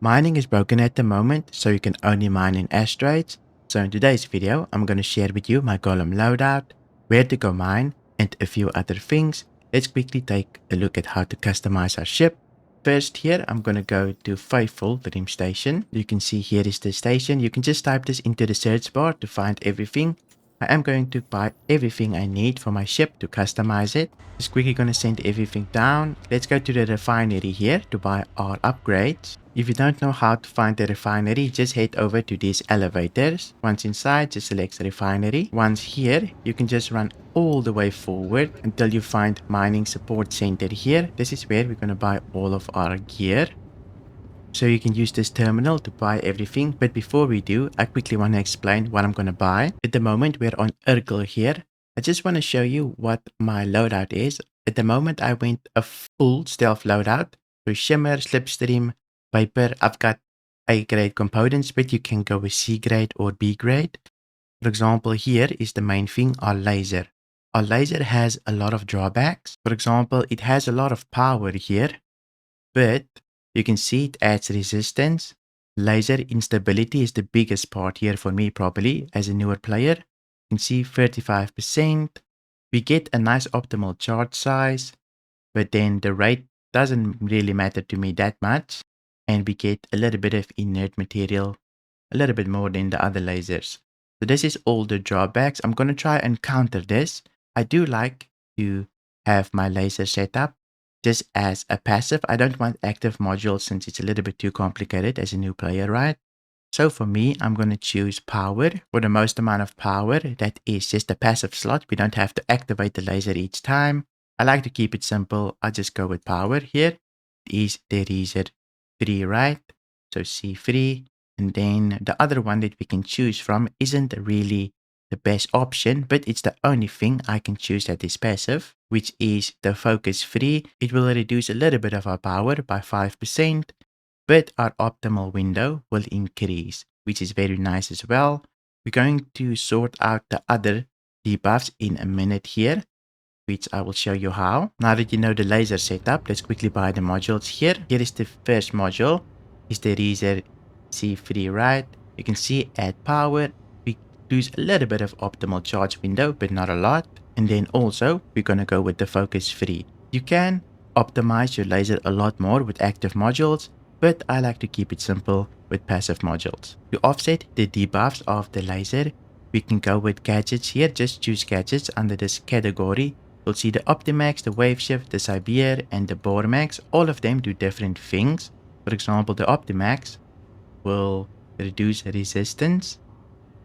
Mining is broken at the moment, so you can only mine in asteroids. So in today's video, I'm going to share with you my Golem loadout, where to go mine, and a few other things. Let's quickly take a look at how to customize our ship. First here, I'm going to go to Faithful Dream Station. You can see here is the station. You can just type this into the search bar to find everything. I am going to buy everything I need for my ship to customize it. Just quickly going to send everything down. Let's go to the refinery here to buy our upgrades. If you don't know how to find the refinery, just head over to these elevators. Once inside, just select the refinery. Once here, you can just run all the way forward until you find mining support center here. This is where we're going to buy all of our gear. So you can use this terminal to buy everything. But before we do, I quickly want to explain what I'm going to buy. At the moment, we're on Urkel here. I just want to show you what my loadout is. At the moment, I went a full stealth loadout. So Shimmer, Slipstream, Viper. I've got A grade components, but you can go with C grade or B grade. For example, here is the main thing, our laser. Our laser has a lot of drawbacks. For example, it has a lot of power here, but you can see it adds resistance. Laser instability is the biggest part here for me probably as a newer player. You can see 35%. We get a nice optimal charge size, but then the rate doesn't really matter to me that much. And we get a little bit of inert material, a little bit more than the other lasers. So this is all the drawbacks. I'm going to try and counter this. I do like to have my laser set up just as a passive. I don't want active modules since it's a little bit too complicated as a new player, right? So for me, I'm going to choose power for the most amount of power. That is just a passive slot. We don't have to activate the laser each time. I like to keep it simple. I just go with power here. It is the laser 3, right? So C3. And then the other one that we can choose from isn't really the best option, but it's the only thing I can choose that is passive, which is the focus 3. It will reduce a little bit of our power by 5%, but our optimal window will increase, which is very nice as well. We're going to sort out the other debuffs in a minute here, which I will show you how. Now that you know the laser setup, let's quickly buy the modules here. Here is the first module, is the laser C3, right? You can see add power. We lose a little bit of optimal charge window, but not a lot. And then also, we're going to go with the focus 3. You can optimize your laser a lot more with active modules, but I like to keep it simple with passive modules. To offset the debuffs of the laser, we can go with gadgets here. Just choose gadgets under this category. You'll see the Optimax, the Wave Shift, the Cyber, and the Boremax. All of them do different things. For example, the Optimax will reduce resistance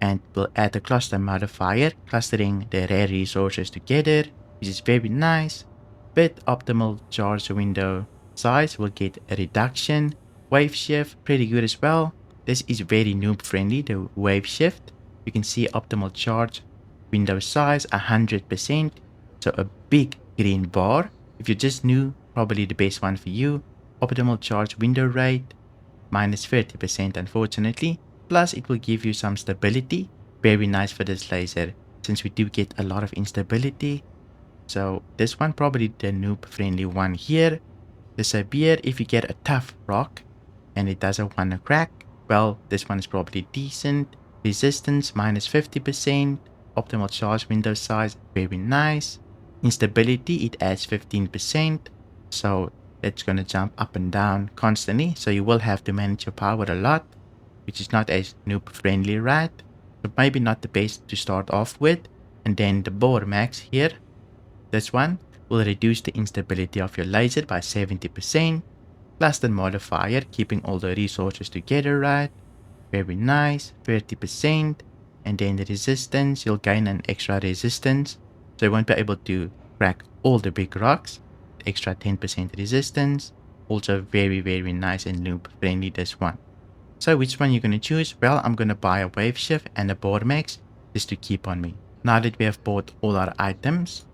and will add a cluster modifier, clustering the rare resources together, which is very nice. But optimal charge window size will get a reduction. Wave Shift, pretty good as well. This is very noob friendly, the Wave Shift. You can see optimal charge window size 100%. So a big green bar. If you're just new, probably the best one for you. Optimal charge window rate minus 30%, unfortunately. Plus it will give you some stability. Very nice for this laser since we do get a lot of instability. So this one probably the noob friendly one here. The Cyber, if you get a tough rock and it doesn't want to crack, well, this one is probably decent. Resistance minus 50%. Optimal charge window size, very nice. Instability, it adds 15%. So it's going to jump up and down constantly. So you will have to manage your power a lot, which is not as noob friendly, right? So maybe not the best to start off with. And then the Boremax here, this one will reduce the instability of your laser by 70%. Plus the modifier, keeping all the resources together, right? Very nice, 30%. And then the resistance, you'll gain an extra resistance. So you won't be able to crack all the big rocks. Extra 10% resistance. Also very, very nice and noob friendly, this one. So which one you're going to choose? Well, I'm going to buy a Wave Shift and a Boremax just to keep on me. Now that we have bought all our items,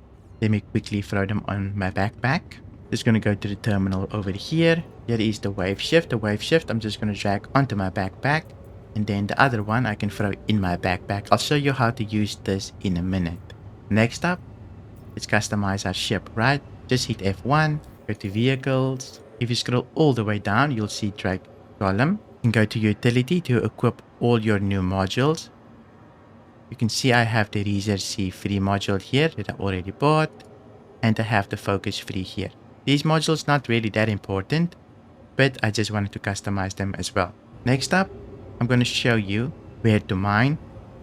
let me quickly throw them on my backpack. Just going to go to the terminal over here. Here is the Wave Shift. The Wave Shift I'm just going to drag onto my backpack. And then the other one I can throw in my backpack. I'll show you how to use this in a minute. Next up, let's customize our ship, right? Just hit F1, go to vehicles. If you scroll all the way down, you'll see Drake Golem. You can go to utility to equip all your new modules. You can see I have the Research C3 module here that I already bought, and I have the Focus Free here. These modules not really that important, but I just wanted to customize them as well. Next up, I'm going to show you where to mine.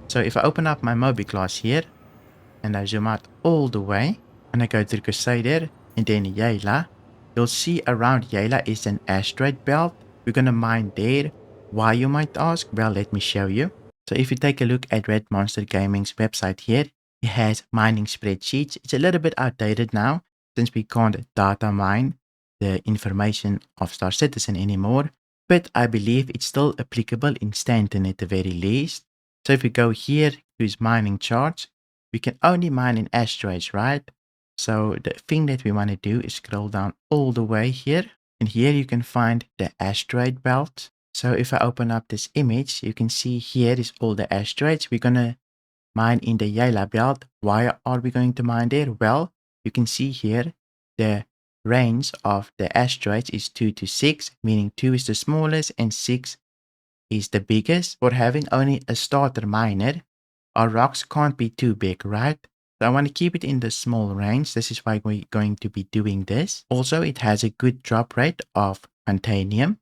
So if I open up my Moby class here, and I zoom out all the way, and I go to Crusader, and then Yayla, you'll see around Yayla is an asteroid belt. We're going to mine there. Why, you might ask? Well, let me show you. So if you take a look at Red Monster Gaming's website here, it has mining spreadsheets. It's a little bit outdated now since we can't data mine the information of Star Citizen anymore, but I believe it's still applicable in Stanton at the very least. So if we go here to his mining charts, we can only mine in asteroids, right? So the thing that we want to do is scroll down all the way here, and here you can find the asteroid belt. So if I open up this image, you can see here is all the asteroids. We're going to mine in the Yayla belt. Why are we going to mine there? Well, you can see here the range of the asteroids is 2 to 6, meaning 2 is the smallest and 6 is the biggest. For having only a starter miner, our rocks can't be too big, right? So I want to keep it in the small range. This is why we're going to be doing this. Also, it has a good drop rate of titanium.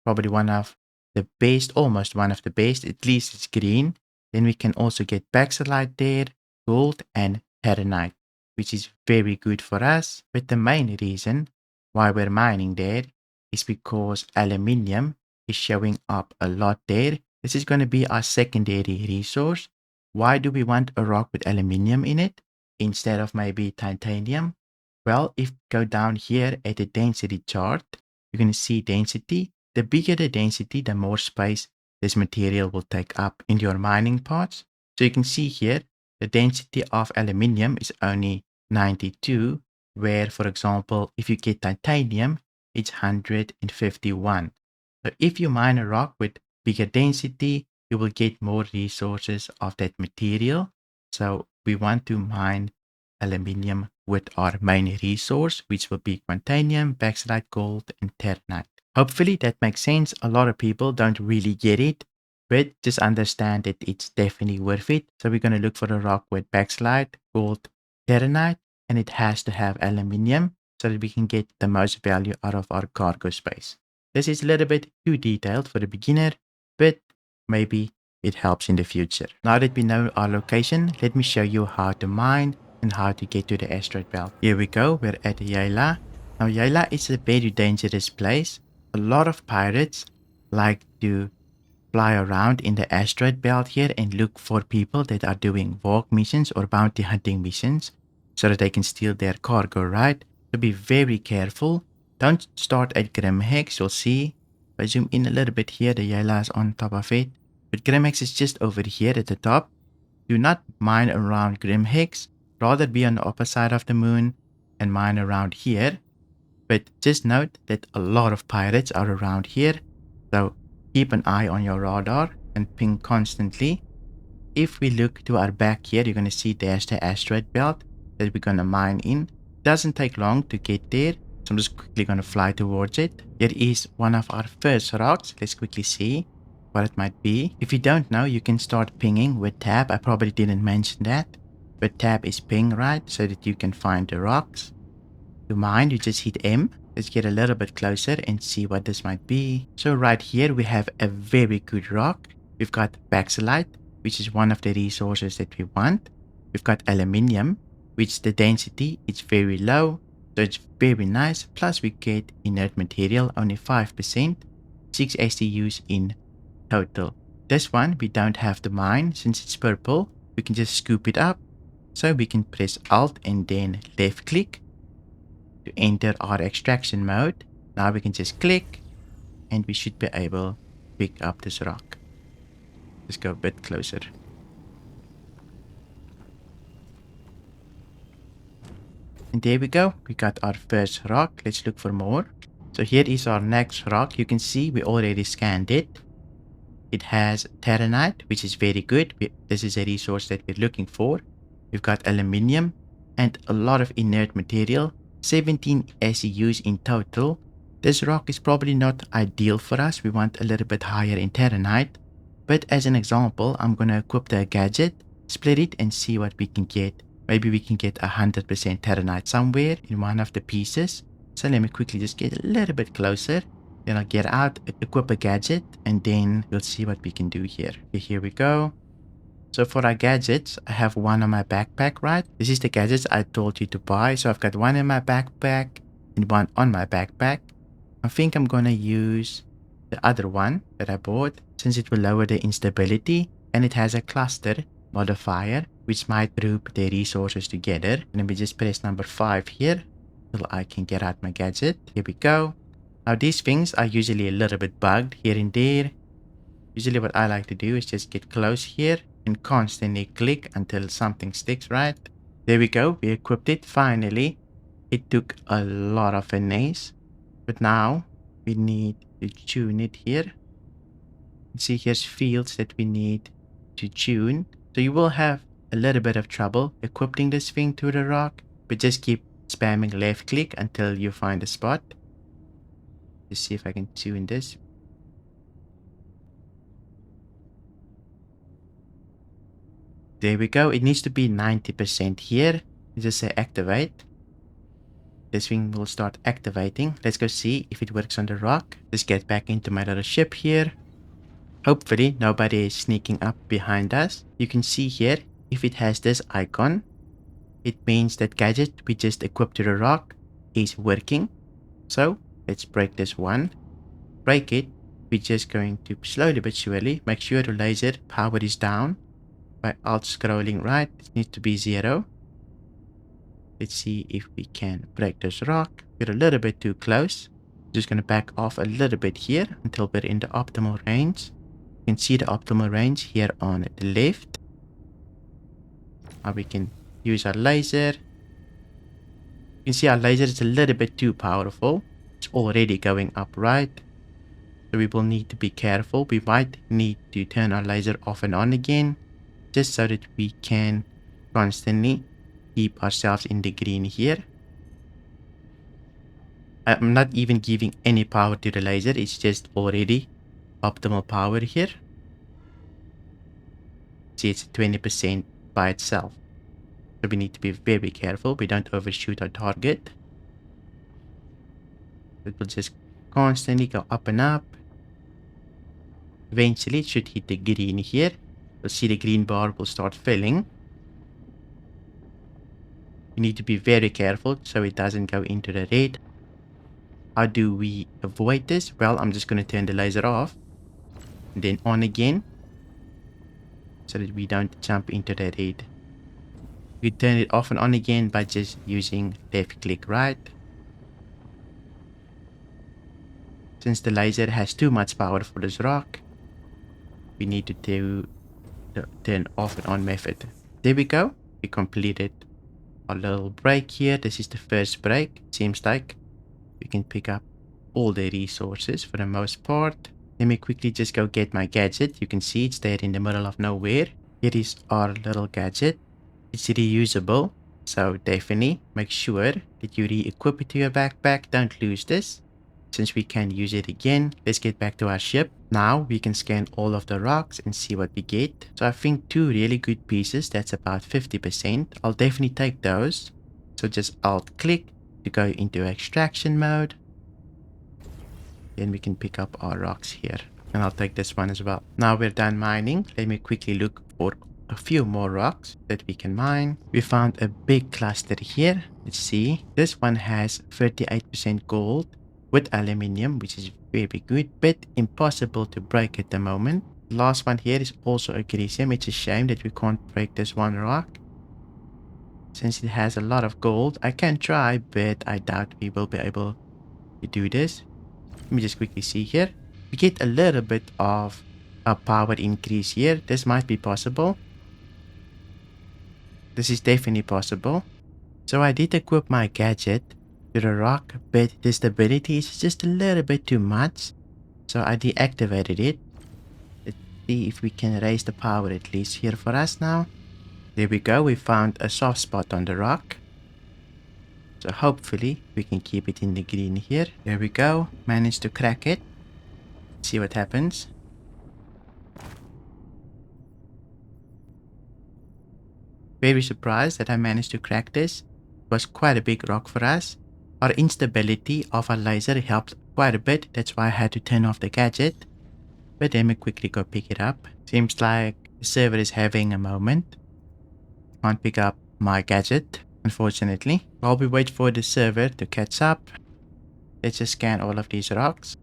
Probably one of the best, almost one of the best. At least it's green. Then we can also get Baxalite there, gold, and Terranite, which is very good for us. But the main reason why we're mining there is because aluminium is showing up a lot there. This is going to be our secondary resource. Why do we want a rock with aluminium in it instead of maybe titanium? Well, if you go down here at the density chart, you're going to see density. The bigger the density, the more space this material will take up in your mining parts. So you can see here, the density of aluminium is only 92, where, for example, if you get titanium, it's 151. So if you mine a rock with bigger density, you will get more resources of that material. So we want to mine aluminium with our main resource, which will be titanium, Baxalite, gold, and Terranite. Hopefully that makes sense. A lot of people don't really get it, but just understand that it's definitely worth it. So we're going to look for a rock with Baxalite, gold, Terranite, and it has to have aluminium so that we can get the most value out of our cargo space. This is a little bit too detailed for the beginner, but maybe it helps in the future. Now that we know our location, let me show you how to mine and how to get to the asteroid belt. Here we go, we're at Yayla. Now Yayla is a very dangerous place. A lot of pirates like to fly around in the asteroid belt here and look for people that are doing walk missions or bounty hunting missions so that they can steal their cargo, right? So be very careful. Don't start at Grimhex. You'll see, if I zoom in a little bit here, the Yayla is on top of it. But Grimhex is just over here at the top. Do not mine around Grimhex. Rather be on the opposite side of the moon and mine around here. But just note that a lot of pirates are around here. So keep an eye on your radar and ping constantly. If we look to our back here, you're going to see there's the asteroid belt that we're going to mine in. Doesn't take long to get there. So I'm just quickly going to fly towards it. Here is one of our first rocks. Let's quickly see what it might be. If you don't know, you can start pinging with tab. I probably didn't mention that. But tab is ping, right? So that you can find the rocks. To mine, you just hit M. Let's get a little bit closer and see what this might be. So right here, we have a very good rock. We've got Baxalite, which is one of the resources that we want. We've got aluminium, which the density is very low. So it's very nice. Plus we get inert material, only 5%. 6 STUs in total. This one, we don't have to mine. Since it's purple, we can just scoop it up. So we can press Alt and then left click to enter our extraction mode. Now we can just click and we should be able to pick up this rock. Let's go a bit closer. And there we go. We got our first rock. Let's look for more. So here is our next rock. You can see we already scanned it. It has Terranite, which is very good. This is a resource that we're looking for. We've got aluminium and a lot of inert material. 17 SEUs in total. This rock is probably not ideal for us. We want a little bit higher in Terranite. But as an example, I'm going to equip the gadget, split it, and see what we can get. Maybe we can get 100% Terranite somewhere in one of the pieces. So let me quickly just get a little bit closer. Then I'll get out, equip a gadget, and then we'll see what we can do here. Okay, here we go. So for our gadgets, I have one on my backpack, right? This is the gadgets I told you to buy. So I've got one in my backpack and one on my backpack. I think I'm gonna use the other one that I bought since it will lower the instability and it has a cluster modifier which might group the resources together. And let me just press number 5 here till I can get out my gadget. Here we go. Now these things are usually a little bit bugged here and there. Usually what I like to do is just get close here and constantly click until something sticks, right? There we go. We equipped it finally. It took a lot of finesse. But now we need to tune it here. You see here's fields that we need to tune. So you will have a little bit of trouble equipping this thing to the rock. But just keep spamming left click until you find a spot. Let's see if I can tune this. There we go. It needs to be 90% here. You just say activate. This thing will start activating. Let's go see if it works on the rock. Let's get back into my little ship here. Hopefully nobody is sneaking up behind us. You can see here, if it has this icon, it means that gadget we just equipped to the rock is working. So let's break this one. Break it. We're just going to slowly but surely make sure the laser power is down. By alt scrolling right, it needs to be 0. Let's see if we can break this rock. We're a little bit too close. Just going to back off a little bit here until we're in the optimal range. You can see the optimal range here on the left. Now we can use our laser. You can see our laser is a little bit too powerful. It's already going up right. So we will need to be careful. We might need to turn our laser off and on again, just so that we can constantly keep ourselves in the green here. I'm not even giving any power to the laser. It's just already optimal power here. See, it's 20% by itself. So we need to be very careful. We don't overshoot our target. It will just constantly go up and up. Eventually it should hit the green here. You'll see the green bar will start filling. You need to be very careful so it doesn't go into the red. How do we avoid this? Well, I'm just going to turn the laser off and then on again so that we don't jump into the red. You turn it off and on again by just using left click right. Since the laser has too much power for this rock, we need to do the turn off and on method. There we go. We completed a little break here. This is the first break. Seems like we can pick up all the resources for the most part. Let me quickly just go get my gadget. You can see it's there in the middle of nowhere. Here is our little gadget. It's reusable, so definitely make sure that you re-equip it to your backpack. Don't lose this. Since we can use it again, let's get back to our ship. Now we can scan all of the rocks and see what we get. So I think 2 really good pieces, that's about 50%. I'll definitely take those. So just alt click to go into extraction mode. Then we can pick up our rocks here. And I'll take this one as well. Now we're done mining. Let me quickly look for a few more rocks that we can mine. We found a big cluster here. Let's see. This one has 38% gold with aluminium, which is very good, but impossible to break at the moment. Last one here is also a Grecium. It's a shame that we can't break this one rock, since it has a lot of gold. I can try, but I doubt we will be able to do this. Let me just quickly see here. We get a little bit of a power increase here. This might be possible. This is definitely possible. So I did equip my gadget to the rock, but the stability is just a little bit too much. So I deactivated it. Let's see if we can raise the power at least here for us now. There we go. We found a soft spot on the rock. So hopefully we can keep it in the green here. There we go. Managed to crack it. See what happens. Very surprised that I managed to crack this. It was quite a big rock for us. Our instability of our laser helped quite a bit. That's why I had to turn off the gadget. But let me quickly go pick it up. Seems like the server is having a moment. Can't pick up my gadget, unfortunately. While we wait for the server to catch up, let's just scan all of these rocks.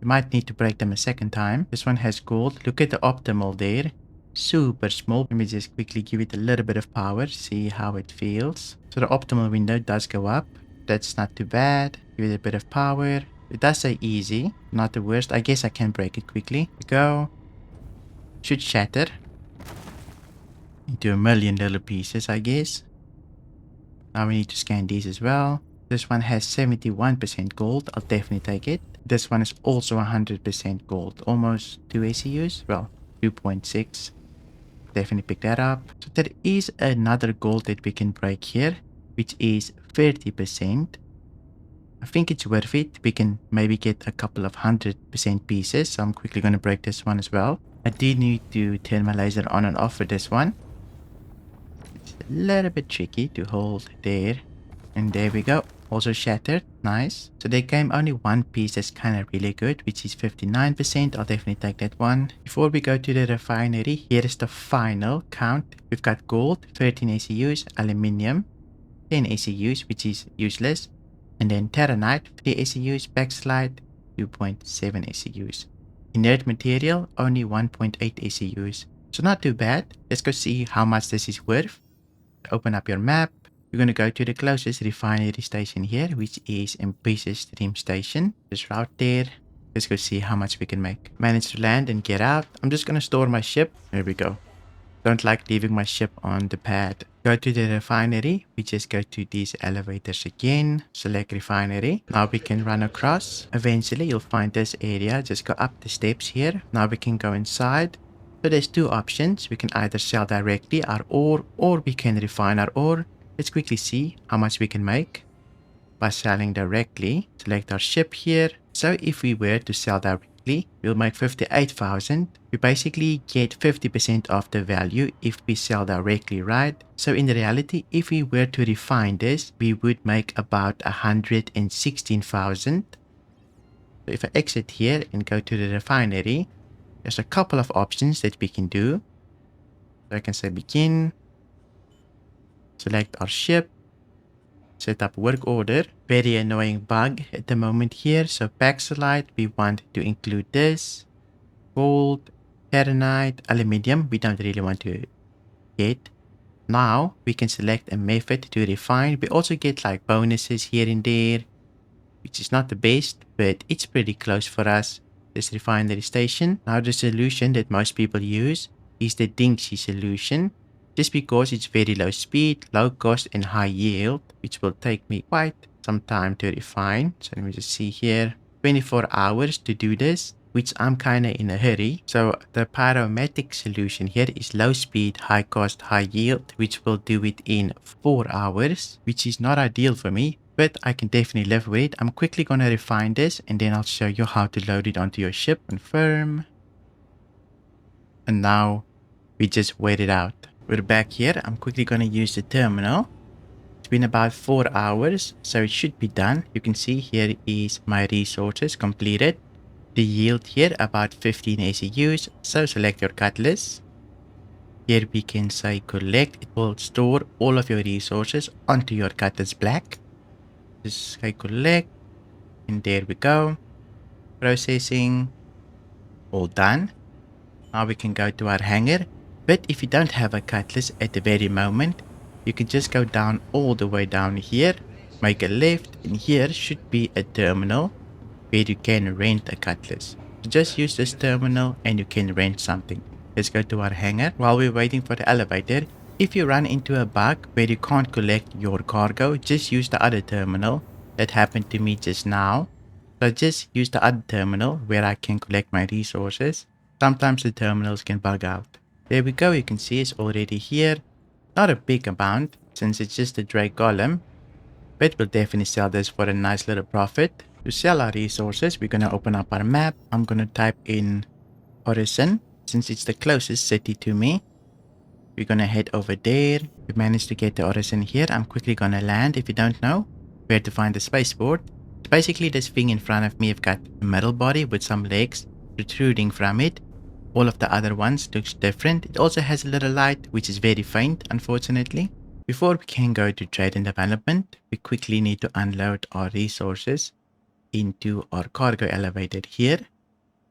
We might need to break them a second time. This one has gold. Look at the optimal there. Super small. Let me just quickly give it a little bit of power. See how it feels. So the optimal window does go up. That's not too bad. Give it a bit of power. It does say easy. Not the worst. I guess I can break it quickly. Go. Should shatter into a million little pieces, I guess. Now we need to scan these as well. This one has 71% gold. I'll definitely take it. This one is also 100% gold. Almost 2 ACUs. Well, 2.6. Definitely pick that up. So there is another gold that we can break here, which is 30%. I think it's worth it. We can maybe get a couple of 100% pieces. So I'm quickly going to break this one as well. I did need to turn my laser on and off for this one. It's a little bit tricky to hold there. And there we go. Also shattered. Nice. So there came only one piece that's kind of really good, which is 59%. I'll definitely take that one. Before we go to the refinery, here is the final count. We've got gold, 13 ACUs, aluminium, 10 ACUs, which is useless. And then terranite, 3 ACUs, backslide, 2.7 ACUs. Inert material, only 1.8 ACUs. So not too bad. Let's go see how much this is worth. Open up your map. You're going to go to the closest refinery station here, which is Ambitious Stream Station. Just route there. Let's go see how much we can make. Manage to land and get out. I'm just going to store my ship. There we go. Don't like leaving my ship on the pad. Go to the refinery. We just go to these elevators again. Select refinery. Now we can run across. Eventually you'll find this area. Just go up the steps here. Now we can go inside. So there's two options. We can either sell directly our ore or we can refine our ore. Let's quickly see how much we can make by selling directly. Select our ship here. So if we were to sell directly, we'll make 58,000. We basically get 50% of the value if we sell directly, right? So in reality, if we were to refine this, we would make about 116,000. So if I exit here and go to the refinery, there's a couple of options that we can do. So I can say begin. Select our ship. Set up work order. Very annoying bug at the moment here. So backslide, we want to include this. Gold, terranite, aluminium. We don't really want to get. Now we can select a method to refine. We also get like bonuses here and there, which is not the best, but it's pretty close for us. This refinery station. Now the solution that most people use is the Dinksy solution. Just because it's very low speed, low cost and high yield, which will take me quite some time to refine. So let me just see here, 24 hours to do this, which I'm kind of in a hurry. So the pyromatic solution here is low speed, high cost, high yield, which will do it in 4 hours, which is not ideal for me, but I can definitely live with it. I'm quickly going to refine this and then I'll show you how to load it onto your ship. Confirm. And now we just wait it out. We're back here. I'm quickly going to use the terminal. It's been about 4 hours, so it should be done. You can see here is my resources completed. The yield here about 15 ACUs, so select your cutlass. Here we can say collect. It will store all of your resources onto your cutlass black. Just say collect, and there we go. Processing. All done. Now we can go to our hangar. But if you don't have a cutlass at the very moment, you can just go down all the way down here, make a left, and here should be a terminal where you can rent a cutlass. So just use this terminal and you can rent something. Let's go to our hangar. While we're waiting for the elevator, if you run into a bug where you can't collect your cargo, just use the other terminal. That happened to me just now. So just use the other terminal where I can collect my resources. Sometimes the terminals can bug out. There we go, you can see it's already here. Not a big amount since it's just a Drake Golem, but we'll definitely sell this for a nice little profit. To sell our resources, we're going to open up our map. I'm going to type in Horizon since it's the closest city to me. We're going to head over there. We managed to get the Horizon here. I'm quickly going to land. If you don't know where to find the spaceport, it's basically this thing in front of me. I've got a metal body with some legs protruding from it. All of the other ones looks different. It also has a little light, which is very faint, unfortunately. Before we can go to trade and development, we quickly need to unload our resources into our cargo elevator here.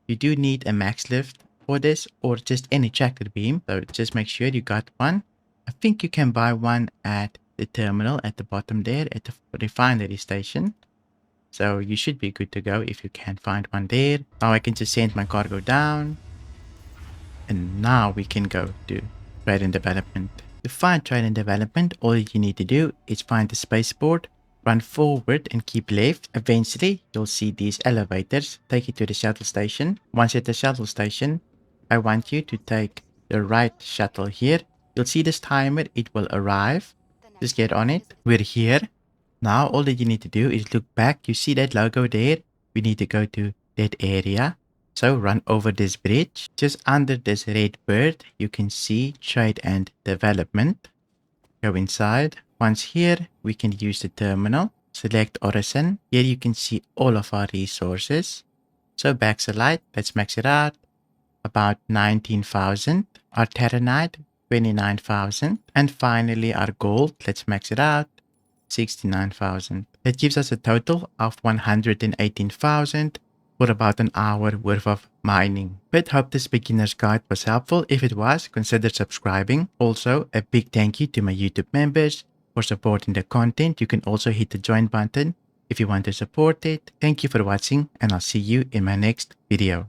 You do need a max lift for this or just any tractor beam, so just make sure you got one. I think you can buy one at the terminal at the bottom there at the refinery station. So you should be good to go if you can find one there. Now I can just send my cargo down. And now we can go to trade and development. To find trade and development, all you need to do is find the spaceport, run forward and keep left. Eventually, you'll see these elevators take you to the shuttle station. Once at the shuttle station, I want you to take the right shuttle here. You'll see this timer, it will arrive. Just get on it. We're here. Now, all that you need to do is look back. You see that logo there? We need to go to that area. So run over this bridge. Just under this red bird, you can see trade and development. Go inside. Once here, we can use the terminal. Select Horizon. Here you can see all of our resources. So Baxelite, let's max it out. About 19,000. Our Terranite, 29,000. And finally our gold, let's max it out. 69,000. That gives us a total of 118,000 for about an hour worth of mining. But hope this beginner's guide was helpful. If it was, consider subscribing. Also, a big thank you to my YouTube members for supporting the content. You can also hit the join button if you want to support it. Thank you for watching and I'll see you in my next video.